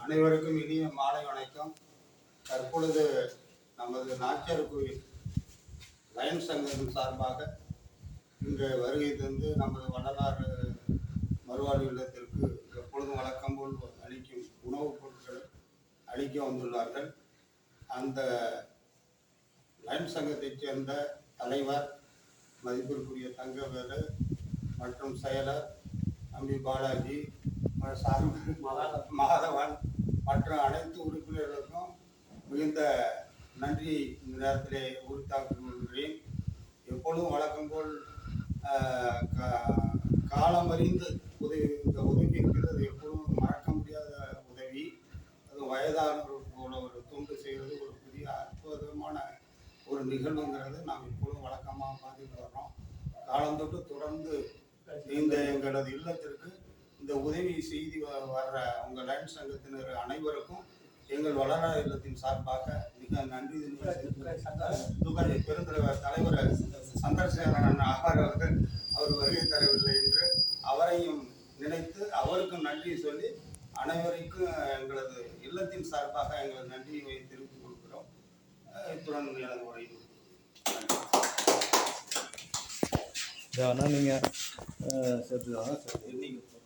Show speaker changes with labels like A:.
A: அனைவருக்கும் இனிய மாலை வணக்கம். தற்பொழுது நமது நாச்சியார் கோயில் லயன்ஸ் சங்கத்தின் சார்பாக இன்று வருகை தந்து நமது வள்ளலார் மறுவாழ்வு இல்லத்திற்கு எப்பொழுதும் வழக்கம் போல் அளிக்கும் உணவுப் பொருட்களை அளிக்க வந்துள்ளார்கள். அந்த லயன்ஸ் சங்கத்தைச் சேர்ந்த தலைவர் மதிப்பிற்குரிய தங்கவேலு மற்றும் செயலர் தம்பி பாலாஜி, மாதவன் மற்ற அனைத்து உறுப்பினர்களுக்கும் மிகுந்த நன்றி இந்த நேரத்திலே உரித்தாக்கிக் கொள்கிறேன். எப்பொழுதும் வழக்கம் போல் காலம் அறிந்து இந்த உதவி இருக்கிறது எப்பொழுதும் மறக்க முடியாத உதவி. அது வயதானவர்கள் போல ஒரு தொண்டு செய்கிறது ஒரு புதிய அற்புதமான ஒரு நிகழ்வுங்கிறது நாம் எப்பொழுதும் வழக்கமாக பார்த்துட்டு வர்றோம். காலந்தொட்டு தொடர்ந்து இந்த எங்களது இல்லத்திற்கு இந்த உதவி செய்து வர்ற உங்கள் லயன்ஸ் சங்கத்தினர் அனைவருக்கும் எங்கள் வள்ளலார் இல்லத்தின் சார்பாக மிக நன்றி. பெருந்தலைவர் தலைவர் சந்திரசேகரன் அவர்கள் அவர் வருகை தரவில்லை என்று அவரையும் நினைத்து அவருக்கும் நன்றி சொல்லி அனைவருக்கும் எங்களது இல்லத்தின் சார்பாக எங்களது நன்றியை தெரிவித்துக் கொள்கிறோம். இத்துடன் எனது உரை.
B: நீங்கள்